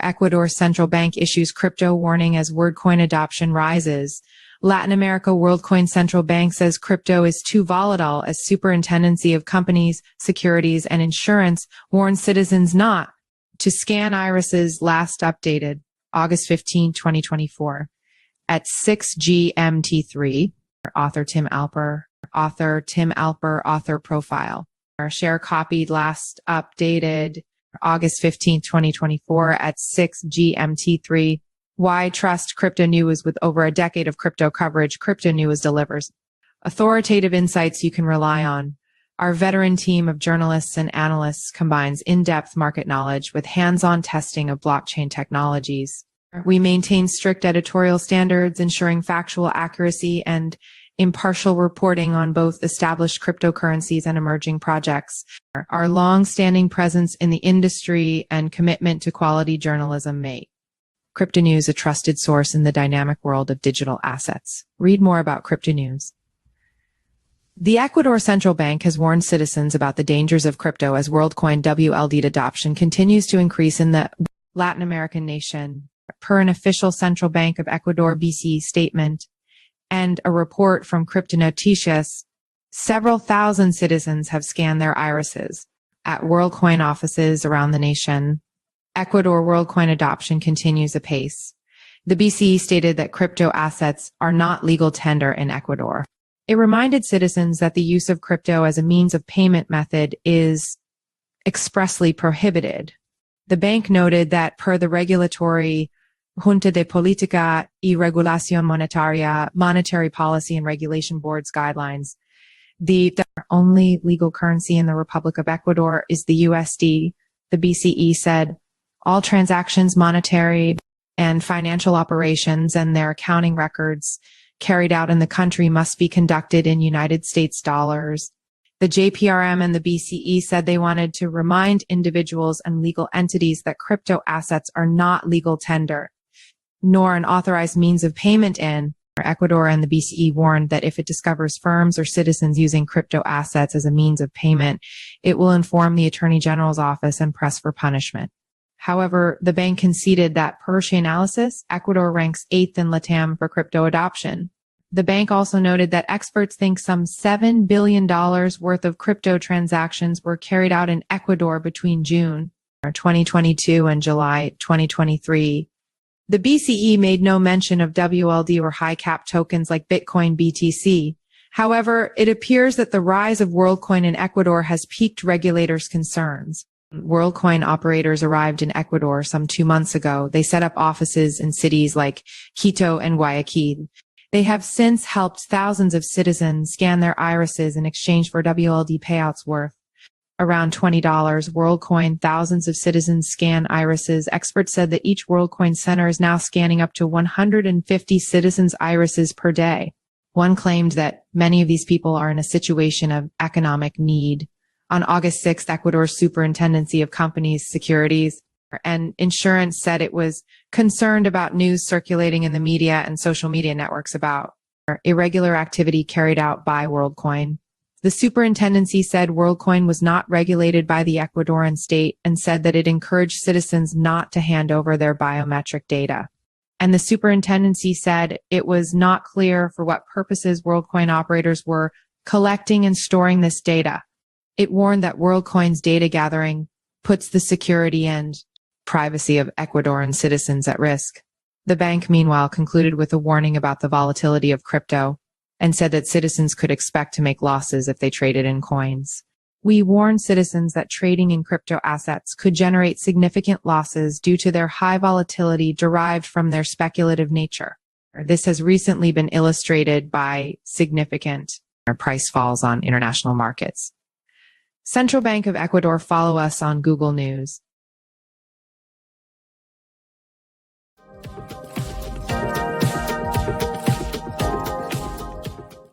Ecuador's central bank issues crypto warning as Wordcoin adoption rises. Latin America Worldcoin central bank says crypto is too volatile as Superintendency of Companies, Securities, and Insurance warns citizens not to scan irises. Last updated August 15, 2024 at 6 GMT3. Author Tim Alper. Author profile. Our share copied last updated August 15, 2024 at 6 GMT3. Why trust Cryptonews? With over a decade of crypto coverage, Cryptonews delivers authoritative insights you can rely on. Our veteran team of journalists and analysts combines in-depth market knowledge with hands-on testing of blockchain technologies. We maintain strict editorial standards, ensuring factual accuracy and impartial reporting on both established cryptocurrencies and emerging projects. Our long-standing presence in the industry and commitment to quality journalism make Cryptonews a trusted source in the dynamic world of digital assets. Read more about Cryptonews. The Ecuador Central Bank has warned citizens about the dangers of crypto as Worldcoin WLD adoption continues to increase in the Latin American nation. Per an official Central Bank of Ecuador BCE statement and a report from Cryptonoticias, several thousand citizens have scanned their irises at Worldcoin offices around the nation. Ecuador Worldcoin adoption continues apace. The BCE stated that crypto assets are not legal tender in Ecuador. It reminded citizens that the use of crypto as a means of payment method is expressly prohibited. The bank noted that per the regulatory Junta de Política y Regulación Monetaria, Monetary Policy and Regulation Board's guidelines, the only legal currency in the Republic of Ecuador is the USD. The BCE said all transactions, monetary and financial operations and their accounting records carried out in the country must be conducted in United States dollars. The JPRM and the BCE said they wanted to remind individuals and legal entities that crypto assets are not legal tender, nor an authorized means of payment in Ecuador, and the BCE warned that if it discovers firms or citizens using crypto assets as a means of payment, it will inform the Attorney General's office and press for punishment. However, the bank conceded that per analysis, Ecuador ranks 8th in LATAM for crypto adoption. The bank also noted that experts think some $7 billion worth of crypto transactions were carried out in Ecuador between June 2022 and July 2023. The BCE made no mention of WLD or high cap tokens like Bitcoin BTC. However, it appears that the rise of Worldcoin in Ecuador has piqued regulators' concerns. Worldcoin operators arrived in Ecuador some 2 months ago. They set up offices in cities like Quito and Guayaquil. They have since helped thousands of citizens scan their irises in exchange for WLD payouts worth around $20. Worldcoin, thousands of citizens scan irises. Experts said that each Worldcoin center is now scanning up to 150 citizens' irises per day. One claimed that many of these people are in a situation of economic need. On August 6th, Ecuador's Superintendency of Companies, Securities, and Insurance said it was concerned about news circulating in the media and social media networks about irregular activity carried out by Worldcoin. The superintendency said Worldcoin was not regulated by the Ecuadorian state and said that it encouraged citizens not to hand over their biometric data. And the superintendency said it was not clear for what purposes Worldcoin operators were collecting and storing this data. It warned that Worldcoin's data gathering puts the security and privacy of Ecuadorian citizens at risk. The bank, meanwhile, concluded with a warning about the volatility of crypto and said that citizens could expect to make losses if they traded in coins. We warn citizens that trading in crypto assets could generate significant losses due to their high volatility derived from their speculative nature. This has recently been illustrated by significant price falls on international markets. Central Bank of Ecuador. Follow us on Google News.